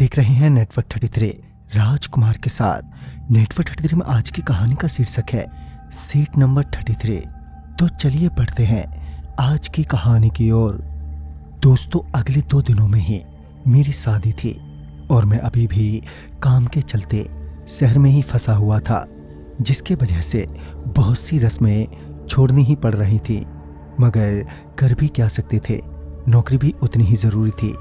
देख रहे हैं नेटवर्क 33 राजकुमार के साथ। नेटवर्क 33 में आज की कहानी का शीर्षक है सीट नंबर 33। तो चलिए बढ़ते हैं आज की कहानी की ओर। दोस्तों, अगले 2 दिनों में ही मेरी शादी थी और मैं अभी भी काम के चलते शहर में ही फंसा हुआ था, जिसके वजह से बहुत सी रस्में छोड़नी ही पड़ रही थी। मगर कर भी क्या सकते थे, नौकरी भी उतनी ही ज़रूरी थी।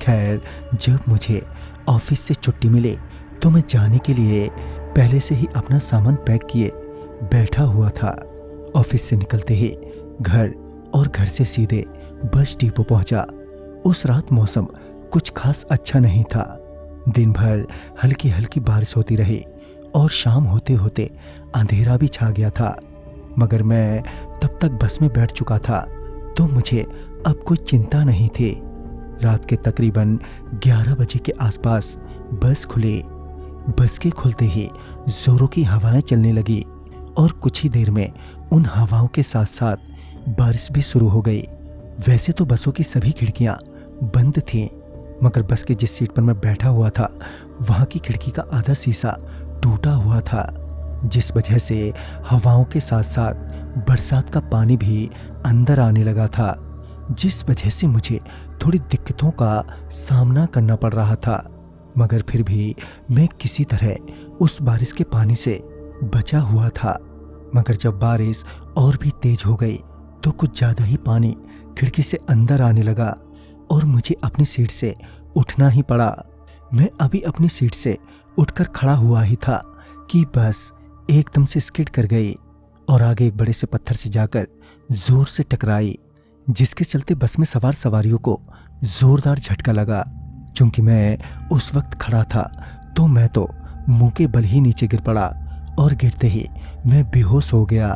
खैर, जब मुझे ऑफिस से छुट्टी मिले तो मैं जाने के लिए पहले से ही अपना सामान पैक किए बैठा हुआ था। ऑफिस से निकलते ही घर और घर से सीधे बस डिपो पहुंचा। उस रात मौसम कुछ खास अच्छा नहीं था। दिन भर हल्की हल्की बारिश होती रही और शाम होते होते अंधेरा भी छा गया था। मगर मैं तब तक बस में बैठ चुका था तो मुझे अब कोई चिंता नहीं थी। रात के तकरीबन 11 बजे के आसपास बस खुली। बस के खुलते ही जोरों की हवाएं चलने लगी और कुछ ही देर में उन हवाओं के साथ साथ बारिश भी शुरू हो गई। वैसे तो बसों की सभी खिड़कियां बंद थीं, मगर बस के जिस सीट पर मैं बैठा हुआ था वहां की खिड़की का आधा शीशा टूटा हुआ था, जिस वजह से हवाओं के साथ साथ बरसात का पानी भी अंदर आने लगा था, जिस वजह से मुझे थोड़ी दिक्कतों का सामना करना पड़ रहा था। मगर फिर भी मैं किसी तरह उस बारिश के पानी से बचा हुआ था। मगर जब बारिश और भी तेज हो गई तो कुछ ज़्यादा ही पानी खिड़की से अंदर आने लगा और मुझे अपनी सीट से उठना ही पड़ा। मैं अभी अपनी सीट से उठकर खड़ा हुआ ही था कि बस एकदम से स्किड कर गई और आगे एक बड़े से पत्थर से जाकर जोर से टकराई, जिसके चलते बस में सवार सवारियों को जोरदार झटका लगा। चूंकि मैं उस वक्त खड़ा था तो मैं तो मुंह के बल ही नीचे गिर पड़ा और गिरते ही मैं बेहोश हो गया।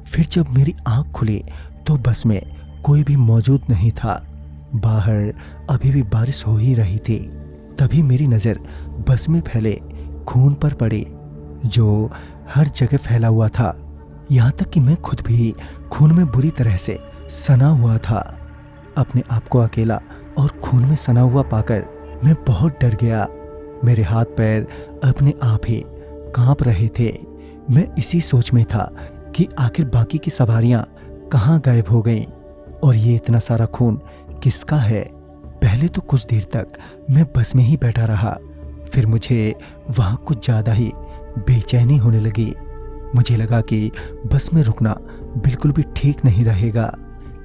फिर जब मेरी आंख खुली तो बस में कोई भी मौजूद नहीं था। बाहर अभी भी बारिश हो ही रही थी। तभी मेरी नज़र बस में फैले खून पर पड़ी, जो हर जगह फैला हुआ था। यहाँ तक कि मैं खुद भी खून में बुरी तरह से सना हुआ था। अपने आप को अकेला और खून में सना हुआ पाकर मैं बहुत डर गया। मेरे हाथ पैर अपने आप ही कांप रहे थे। मैं इसी सोच में था कि आखिर बाकी की सवारियां कहाँ गायब हो गईं और ये इतना सारा खून किसका है। पहले तो कुछ देर तक मैं बस में ही बैठा रहा, फिर मुझे वहाँ कुछ ज़्यादा ही बेचैनी होने लगी। मुझे लगा कि बस में रुकना बिल्कुल भी ठीक नहीं रहेगा।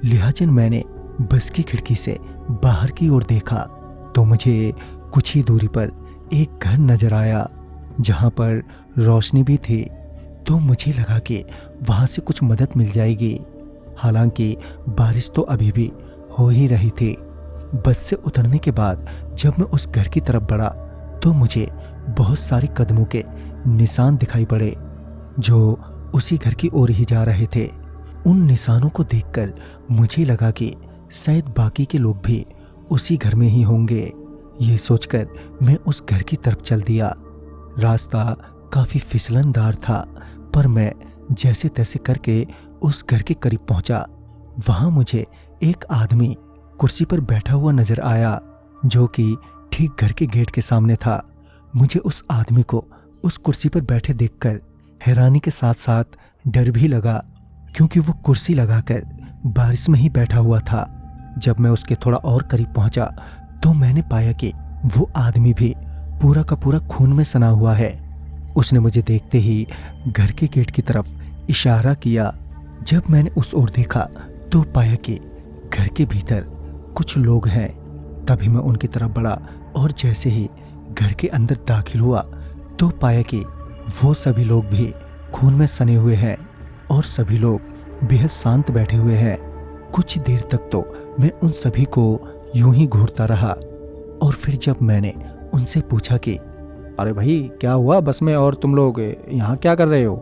लिहाजन मैंने बस की खिड़की से बाहर की ओर देखा तो मुझे कुछ ही दूरी पर एक घर नजर आया, जहां पर रोशनी भी थी। तो मुझे लगा कि वहां से कुछ मदद मिल जाएगी। हालांकि बारिश तो अभी भी हो ही रही थी। बस से उतरने के बाद जब मैं उस घर की तरफ बढ़ा तो मुझे बहुत सारे कदमों के निशान दिखाई पड़े, जो उसी घर की ओर ही जा रहे थे। उन निशानों को देखकर मुझे लगा कि शायद बाकी के लोग भी उसी घर में ही होंगे। ये सोचकर मैं उस घर की तरफ चल दिया। रास्ता काफी फिसलनदार था, पर मैं जैसे तैसे करके उस घर के करीब पहुंचा। वहां मुझे एक आदमी कुर्सी पर बैठा हुआ नजर आया, जो कि ठीक घर के गेट के सामने था। मुझे उस आदमी को उस कुर्सी पर बैठे देखकर हैरानी के साथ साथ डर भी लगा, क्योंकि वो कुर्सी लगाकर बारिश में ही बैठा हुआ था। जब मैं उसके थोड़ा और करीब पहुंचा तो मैंने पाया कि वो आदमी भी पूरा का पूरा खून में सना हुआ है। उसने मुझे देखते ही घर के गेट की तरफ इशारा किया। जब मैंने उस ओर देखा तो पाया कि घर के भीतर कुछ लोग हैं। तभी मैं उनकी तरफ बढ़ा और जैसे ही घर के अंदर दाखिल हुआ तो पाया कि वो सभी लोग भी खून में सने हुए हैं और सभी लोग बेहद शांत बैठे हुए हैं। कुछ देर तक तो मैं उन सभी को यूं ही घूरता रहा और फिर जब मैंने उनसे पूछा कि अरे भाई, क्या हुआ बस में और तुम लोग यहाँ क्या कर रहे हो,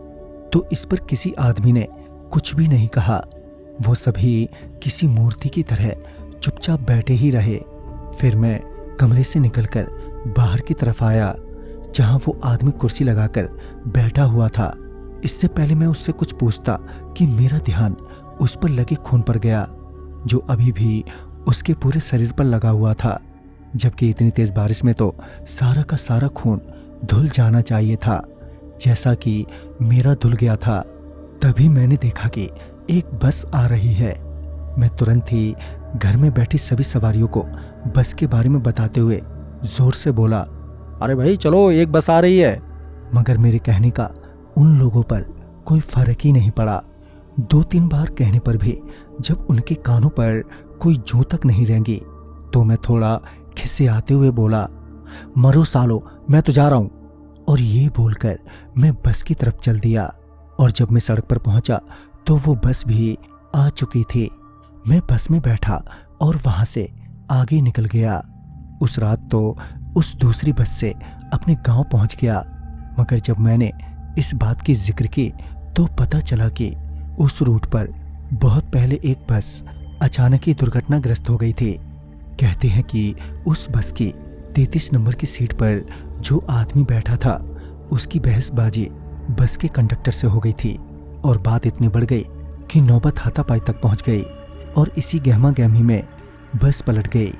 तो इस पर किसी आदमी ने कुछ भी नहीं कहा। वो सभी किसी मूर्ति की तरह चुपचाप बैठे ही रहे। फिर मैं कमरे से निकलकर बाहर की तरफ आया, जहाँ वो आदमी कुर्सी लगाकर बैठा हुआ था। इससे पहले मैं उससे कुछ पूछता कि मेरा ध्यान उस पर लगे खून पर गया, जो अभी भी उसके पूरे शरीर पर लगा हुआ था, जबकि इतनी तेज बारिश में तो सारा का सारा खून धुल जाना चाहिए था, जैसा कि मेरा धुल गया था। तभी मैंने देखा कि एक बस आ रही है। मैं तुरंत ही घर में बैठी सभी सवारियों को बस के बारे में बताते हुए जोर से बोला, अरे भाई चलो, एक बस आ रही है। मगर मेरे कहने का उन लोगों पर कोई फर्क ही नहीं पड़ा। 2-3 बार कहने पर भी जब उनके कानों पर कोई जूं तक नहीं रेंगी तो मैं थोड़ा खिसियाते हुए बोला, मरो सालो, मैं तो जा रहा हूं। और ये बोलकर मैं बस की तरफ चल दिया। और जब मैं सड़क पर पहुंचा तो वो बस भी आ चुकी थी। मैं बस में बैठा और वहां से आगे निकल गया। उस रात तो उस दूसरी बस से अपने गांव पहुंच गया। मगर जब मैंने इस बात की जिक्र की तो पता चला कि उस रूट पर बहुत पहले एक बस अचानक ही दुर्घटनाग्रस्त हो गई थी। कहते हैं कि उस बस की 33 नंबर की सीट पर जो आदमी बैठा था उसकी बहसबाजी बस के कंडक्टर से हो गई थी और बात इतनी बढ़ गई कि नौबत हाथापाई तक पहुंच गई और इसी गहमा गहमी में बस पलट गई,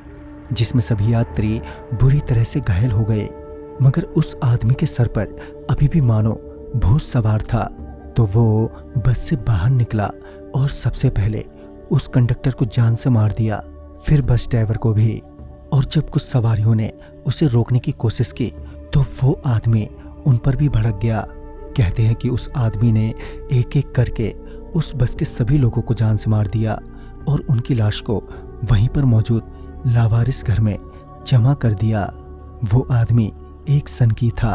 जिसमें सभी यात्री बुरी तरह से घायल हो गए। मगर उस आदमी के सर पर अभी भी मानो भूत सवार था। तो वो बस से बाहर निकला और सबसे पहले उस कंडक्टर को जान से मार दिया, फिर बस ड्राइवर को भी। और जब कुछ सवारियों ने उसे रोकने की कोशिश की तो वो आदमी उन पर भी भड़क गया। कहते हैं कि उस आदमी ने एक एक करके उस बस के सभी लोगों को जान से मार दिया और उनकी लाश को वहीं पर मौजूद लावारिस घर में जमा कर दिया। वो आदमी एक सन की था।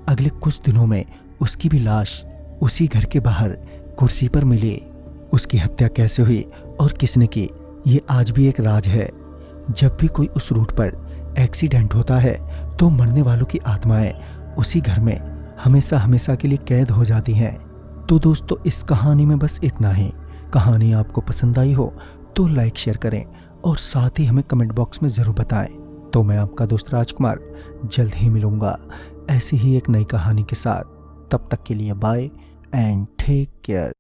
अगले कुछ दिनों में उसकी भी लाश उसी घर के बाहर कुर्सी पर मिली। उसकी हत्या कैसे हुई और किसने की, ये आज भी एक राज है। जब भी कोई उस रूट पर एक्सीडेंट होता है तो मरने वालों की आत्माएं उसी घर में हमेशा हमेशा के लिए कैद हो जाती हैं। तो दोस्तों, इस कहानी में बस इतना ही। कहानी आपको पसंद आई हो तो लाइक शेयर करें और साथ ही हमें कमेंट बॉक्स में ज़रूर बताएं। तो मैं आपका दोस्त राजकुमार जल्द ही मिलूंगा ऐसी ही एक नई कहानी के साथ। तब तक के लिए बाय एंड टेक केयर।